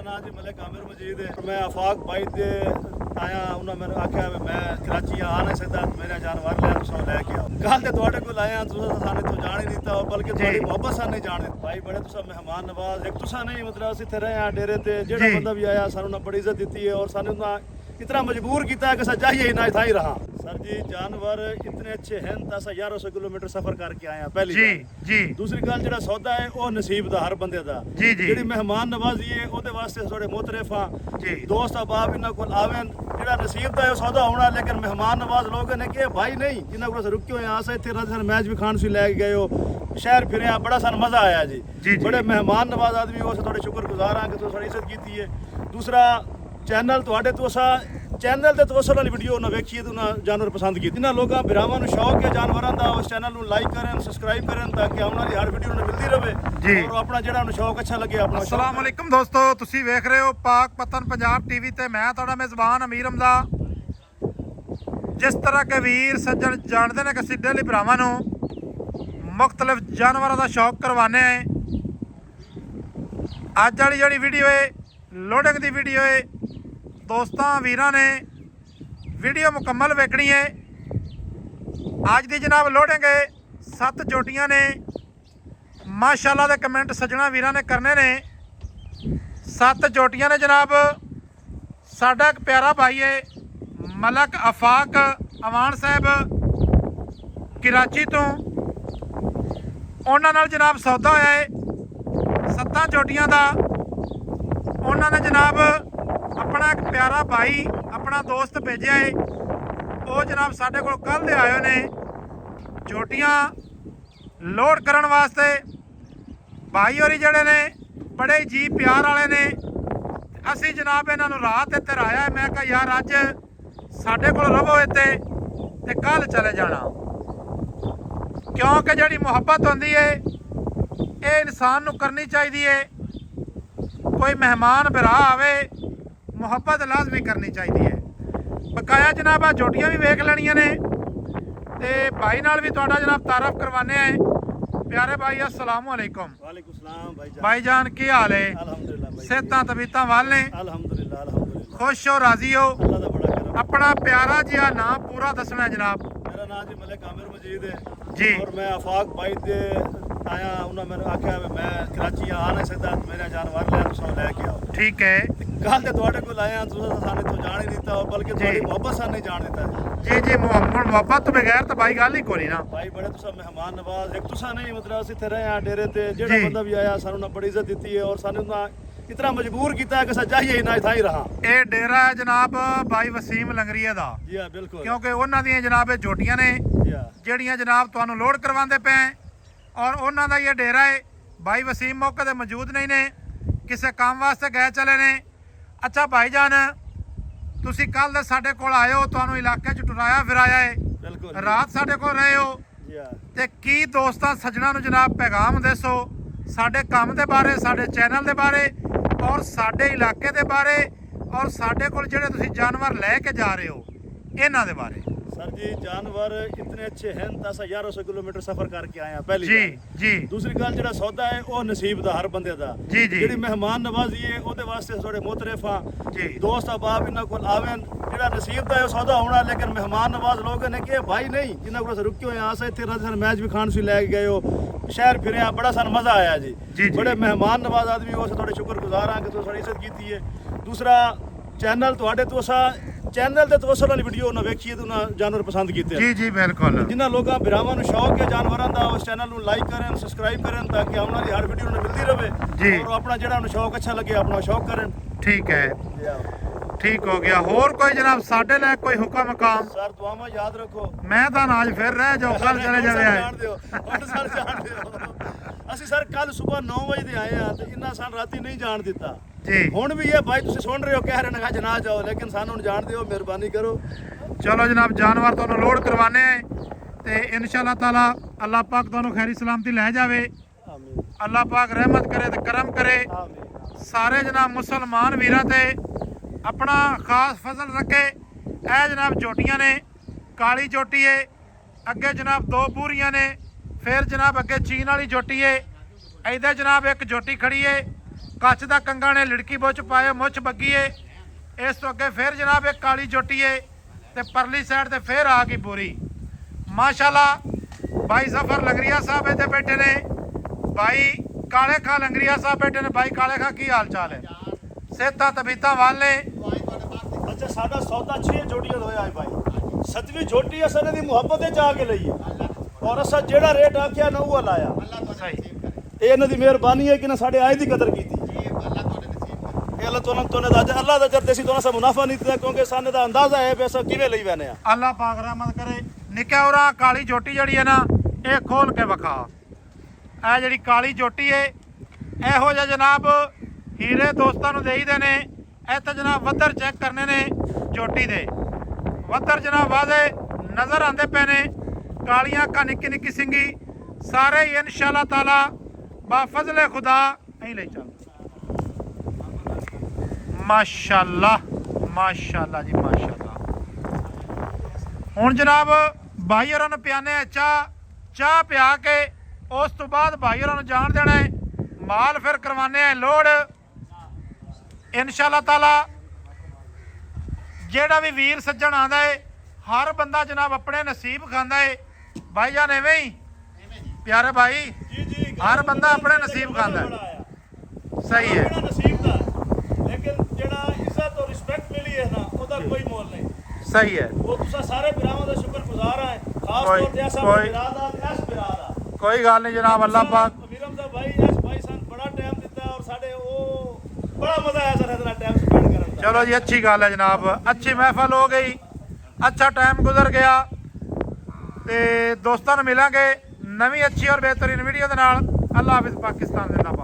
नाम जी मलिक आमिर मजीद है। मैं आफाक भाई से आया उन्होंने मैंने आख्या मैं कराची आ नहीं सकता, मेरा जानवर ले लैके आओ। कल तो तुहाडे कोल आया, तुसा साने तो जान ही दिता, बल्कि तुहाडी मोहब्बत साने नहीं जान दिता। भाई बड़े तुसा मेहमान नवाज, एक तुसा नहीं मतलब असीं इत्थे रहे डेरे ते, जेड़ा बंदा भी आया सानू ना बड़ी इज्जत दी है और सानू ना इतना मजबूर किया कि जाइए ही ना इतना ही रहा। सर जी जानवर इतने अच्छे हैं तो 1100 किलोमीटर सफर करके आए हैं पहली जी। दूसरी गल जेड़ा सौदा है वो नसीब दा हर बंदे दा जी। जेड़ी मेहमान नवाजी है ओदे वास्ते थोड़े मोतरफ हां जी। दोस्त अहबाब इन्हां कोल आवेन, जेड़ा नसीब दा है सौदा होना, लेकिन मेहमान नवाज लोग ने कि भाई नहीं इन्हां कोल रुके हुए अस इत्थे राजस्थान मैच भी खान सी लैके गए हो, शहर फिरे, बड़ा सन मजा आया जी। बड़े मेहमान नवाज आदमी हो, थोड़े शुक्रगुजार हां कि तुसीं साडी इज्जत कीती है। दूसरा चैनल तुहाडे तो असा चैनल ते तवसल वाली वीडियो ना वेखिए तो ना जानवर पसंद की जिन्होंने लोगों भरावां नूं शौक है जानवरों का, उस चैनल को लाइक करें, सब्सक्राइब करें ताकि आने वाली हर वीडियो उन्हें मिलती रहे जी। और अपना जेड़ा उन्हें शौक अच्छा लगे अपना। अस्सलाम वालेकुम दोस्तों, तुसी वेख रहे हो पाक पतन पंजाब टीवी ते मैं तुहाडा मेज़बान अमीर हमदा। जिस तरह के वीर सज्जन जानते हैं कि सिद्धे लिए भरावां नूं मुख्तलिफ जानवरों का शौक करवाने हैं। अज वाली जी वीडियो है लोडिंग की वीडियो है, दोस्तों वीरां ने वीडियो मुकम्मल वेखनी है। अज की जनाब लोडिंग 7 जोटियां ने, माशाअल्लाह दे कमेंट सज्जणा वीरां ने करने ने। 7 जोटियां ने जनाब। साडा एक प्यारा भाई है मलक आफाक अवान साहब कराची तो, उन्हां नाल जनाब सौदा होया है 7 जोटियां का। उन्होंने जनाब अपना एक प्यारा भाई अपना दोस्त भेजा है, वो जनाब साढ़े को कल दे आए ने जोटियां लोड करने वास्ते। भाई होरी जड़े ने बड़े जी प्यार वाले ने। असी जनाब इन्हों रात इत्थे आया, मैं कहा यार अज साढ़े को रवो इत्थे ते कल चले जाना, क्योंकि जी मुहब्बत होंदी है ये इंसान नूं करनी चाहिए है। कोई मेहमान भरा आवे मुहब्बत लाजमी करनी चाहिए है। बकाया जनाब आ जोटियां भी वेख लेनियां ने ते भाई नाल भी तुहाडा जनाब तारफ करवाने हैं। प्यारे भाई अस्सलाम वालेकुम। वालेकुम सलाम भाईजान की हाल है? अल्हम्दुलिल्लाह भाई, सेहतां तबीयतां वाल ने? अल्हम्दुलिल्लाह अल्हम्दुलिल्लाह। खुश हो, राजी हो? अल्लाह दा बड़ा करम। अपना प्यारा जिहा नाम पूरा दसना है जनाब। मेरा नाम जी मलिक आमिर मजीद है जी। और मैं आफाक भाई से आया, उन्होंने मैंने आख्या मैं कराची आ नहीं सकता, मेरा जानवर लैके आओ। ठीक है। कल तो तुहाडे कोल आया, तुसा साने तो जान ही दिता, बल्कि तुहाडी मोहब्बत साने नहीं जान दिता जी। मोहब्बत तो बगैर तो भाई गल ही कोई ना। भाई बड़े तुसा मेहमान नवाज, एक तुसा नहीं मतलब असीं इत्थे रहे डेरे ते, जेड़ा बंदा भी आया सानू ना बड़ी इज्जत दी है और सानू ना इतना मजबूर किया कि जाइए ही ना इतना ही रहा। ये डेरा है जनाब भाई वसीम लंगरीए दा जी हाँ बिल्कुल, क्योंकि उन्हां दी जनाब जोटियां ने ਜਿਹੜੀਆਂ जनाब तुहानू लोड करवाते पे और उन्हां दा ये डेरा है। भाई वसीम मौके ते मौजूद नहीं ने, किसी काम वास्ते गए चले ने। अच्छा भाईजान तुसी कल दे साडे कोल आए हो, तुहानू इलाके च टुराया फिराया है, रात साडे कोल रहे हो ते की दोस्तां सज्जणां नू जनाब पैगाम दसो साडे काम दे बारे, साडे चैनल दे बारे और साडे इलाके दे बारे और साडे कोल जेड़े तुसी जानवर लैके जा रहे हो इन्हां दे बारे। सर जी जानवर इतने अच्छे हैं तो 1100 किलोमीटर सफर करके आए हैं पहली जी। दूसरी गल जेड़ा सौदा है वो नसीब दा हर बंदे दा जी। जेड़ी मेहमान नवाजी है ओदे वास्ते थोड़े मोतरफ हां जी। दोस्त अहबाब इन्हां कोल आवेन, जेड़ा नसीब दा है सौदा होना, लेकिन मेहमान नवाज लोग ने कि भाई नहीं इन्हां कोल रुके हुए अस इत्थे राजस्थान मैच भी खान सी लैके गए हो, शहर फिरे, बड़ा सन मजा आया जी। बड़े मेहमान नवाज आदमी हो, थोड़े शुक्रगुजार हां कि तुसीं साडी इज्जत कीती है। दूसरा चैनल तुहाडे तो असा चैनल ते तवसल वाली वीडियो ना वेखिए तो ना जानवर पसंद कीते जी बिल्कुल। जिन्होंने लोगों भरावां नूं शौक है जानवरों का, उस चैनल को लाइक करें, सब्सक्राइब करें ताकि आने वाली हर वीडियो उन्हें मिलती रहे जी। और अपना जेड़ा उन्हें शौक अच्छा लगे अपना शौक करें। ठीक है, ठीक हो गया। होर कोई जनाब साडे लायक कोई हुक्म मकाम? सर दुआवां याद रखो, मैं तो आज फिर रह जाओ कल चले जावे ਅਸੀਂ सर कल सुबह 9 बजे दे आए हैं तो इन्ना सन राती नहीं जान दिता जी। हुण भी ये भाई तुसीं सुन रहे हो कह रहे ने जना जाओ, लेकिन सानू जान दिओ, मेहरबानी करो। चलो जनाब जानवर तुहानू लोड करवाने हैं ते इंशाअल्लाह ताला अल्लाह पाक तुहानू खैरी सलामती लै जावे। अल्लाह पाक रहमत करे ते करम करे। सारे जनाब मुसलमान वीरां ते अपना खास फजल रखे। ए जनाब जोटियां ने, काली जोटी है, अगे जनाब 2 बूरियां ने, फिर जनाब अगे चीन वाली जोटी है, इधर जनाब एक जोटी खड़ी है ਕੱਚ ਦਾ ਕੰਗਾ ਨੇ ਲੜਕੀ ਬੁੱਚ ਪਾਏ ਮੁੱਛ ਬੱਗੀ ਏ। ਇਸ ਤੋਂ ਅੱਗੇ ਫਿਰ ਜਨਾਬ ਇੱਕ ਕਾਲੀ ਜੋਟੀ ਏ ਤੇ ਪਰਲੀ ਸਾਈਡ ਤੇ ਫਿਰ ਆ ਗਈ ਬੋਰੀ। ਮਾਸ਼ਾਅੱਲਾ ਭਾਈ ਜ਼ਫਰ ਲੰਗਰੀਆ ਸਾਹਿਬ ਇੱਥੇ ਬੈਠੇ ਨੇ, ਭਾਈ ਕਾਲੇ ਖਾਂ ਲੰਗਰੀਆ ਸਾਹਿਬ ਬੈਠੇ ਨੇ। ਭਾਈ ਕਾਲੇ ਖਾਂ ਕੀ ਹਾਲ ਚਾਲ ਹੈ? ਸਿਹਤਾਂ ਤਬੀਅਤਾਂ ਵੱਲ ਨੇ? ਅੱਛਾ ਸਾਡਾ ਸੌਦਾ 6 ਜੋਟੀਆਂ ਦਾ ਹੋਇਆ ਹੈ ਭਾਈ। 7ਵੀਂ ਜੋਟੀ ਅਸਾਂ ਦੀ ਮੁਹੱਬਤ ਵਿੱਚ ਆ ਕੇ ਲਈ ਹੈ ਔਰ ਅਸਾਂ ਜਿਹੜਾ ਰੇਟ ਆਖਿਆ ਨਾ ਉਹ ਲਾਇਆ। ਸਹੀ। ਇਹ ਇਹਨਾਂ ਦੀ ਮਿਹਰਬਾਨੀ ਹੈ ਕਿ ਨਾ ਸਾਡੇ ਆਏ ਦੀ ਕਦਰ ਕੀਤੀ। ਇਹ ਅੱਲਾਹ ਤੁਹਾਨੂੰ ਦਾ ਅੱਲਾਹ ਦਾ ਜਰ ਦੇਸੀ ਤੋਂ ਸਾ ਮੁਨਾਫਾ ਨਹੀਂ ਦਿੱਤਾ ਕਿਉਂਕਿ ਸਾਨੂੰ ਦਾ ਅੰਦਾਜ਼ਾ ਹੈ ਵੀ ਅਸਾਂ ਕਿਵੇਂ ਲਈ ਬੈਨੇ ਆ। ਅੱਲਾਹ ਪਾਕ ਰਹਿਮਤ ਕਰੇ। ਨਿੱਕਾ ਉਰਾ ਕਾਲੀ ਜੋਟੀ ਜਿਹੜੀ ਹੈ ਨਾ ਇਹ ਖੋਲ ਕੇ ਵਿਖਾ। ਇਹ ਜਿਹੜੀ ਕਾਲੀ ਜੋਟੀ ਏ ਇਹੋ ਜਿਹਾ ਜਨਾਬ ਹੀਰੇ ਦੋਸਤਾਂ ਨੂੰ ਦੇਈਦੇ ਨੇ। ਇੱਥੇ ਜਨਾਬ ਵੱਧਰ ਚੈੱਕ ਕਰਨੇ ਨੇ ਜੋਟੀ ਦੇ। ਵੱਧਰ ਜਨਾਬ ਵਾਦੇ ਨਜ਼ਰ ਆਉਂਦੇ ਪਏ ਨੇ। ਕਾਲੀਆਂ ਅੱਖਾਂ ਨਿੱਕੀ ਨਿੱਕੀ ਸਿੰਗੀ ਸਾਰੇ ਹੀ ਇਨਸ਼ਾਅੱਲਾ ਤਾਲਾ ਬਾ ਫਜ਼ਲੇ ਖੁਦਾ ਨਹੀਂ ਲੈ ਚੱਲ। ਮਾਸ਼ਾਅੱਲਾ ਮਾਸ਼ਾਅੱਲਾ ਜੀ ਮਾਸ਼ਾਅੱਲਾ। ਹੁਣ ਜਨਾਬ ਭਾਈ ਹੋਰਾਂ ਨੂੰ ਪਿਆਨੇ ਚਾਹ ਪਿਆ ਕੇ ਉਸ ਤੋਂ ਬਾਅਦ ਭਾਈ ਹੋਰਾਂ ਨੂੰ ਜਾਣ ਦੇਣਾ ਹੈ। ਮਾਲ ਫਿਰ ਕਰਵਾਨੇ ਆ ਲੋਡ ਇਨਸ਼ਾਅੱਲਾ ਤਾਲਾ। ਜਿਹੜਾ ਵੀ ਵੀਰ ਸੱਜਣ ਆਂਦਾ ਹੈ ਹਰ ਬੰਦਾ ਜਨਾਬ ਆਪਣੇ ਨਸੀਬ ਖਾਂਦਾ ਹੈ। ਭਾਈ ਜਾਨ ਐਵੇਂ ਹੀ ਪਿਆਰੇ ਭਾਈ ਹਰ ਬੰਦਾ ਆਪਣੇ ਨਸੀਬ ਖਾਂਦਾ ਹੈ। ਸਹੀ ਹੈ। ਨਸੀਬ ਦਾ ਲੇਕਿਨ ਜਿਹੜਾ ਇੱਜ਼ਤ ਔਰ ਰਿਸਪੈਕਟ ਮਿਲੀ ਹੈ ਨਾ ਉਹਦਾ ਕੋਈ ਮੁੱਲ ਨਹੀਂ। ਸਹੀ ਹੈ। ਉਹ ਤੁਸੀਂ ਸਾਰੇ ਭਰਾਵਾਂ ਦਾ ਸ਼ੁਕਰਗੁਜ਼ਾਰ ਹੈ ਖਾਸ ਤੌਰ ਤੇ ਐਸਾ ਬਿਰਾਦਾ ਐਸ ਬਿਰਾਦਾ। ਕੋਈ ਗੱਲ ਨਹੀਂ ਜਨਾਬ ਅੱਲਾਹ ਪਾਕ ਵੀਰਮ ਦਾ ਭਾਈ ਐਸ ਭਾਈ ਸਾਨੂੰ ਬੜਾ ਟਾਈਮ ਦਿੱਤਾ ਔਰ ਸਾਡੇ ਉਹ ਬੜਾ ਮਜ਼ਾ ਆਇਆ ਸਰ ਇਹਦੇ ਨਾਲ ਟਾਈਮ ਸਪੈਂਡ ਕਰਨ ਦਾ। ਚਲੋ ਜੀ ਅੱਛੀ ਗੱਲ ਹੈ ਜਨਾਬ। ਅੱਛੀ ਮਹਿਫਲ ਹੋ ਗਈ, ਅੱਛਾ ਟਾਈਮ ਗੁਜ਼ਰ ਗਿਆ ਤੇ ਦੋਸਤਾਂ ਨੂੰ ਮਿਲਾਂਗੇ ਨਵੀਂ ਅੱਛੀ ਔਰ ਬਿਹਤਰੀਨ ਵੀਡੀਓ ਦੇ ਨਾਲ। ਅੱਲਾਹ ਹਾਫਿਜ਼ ਪਾਕਿਸਤਾਨ ਜ਼ਿੰਦਾਬਾਦ।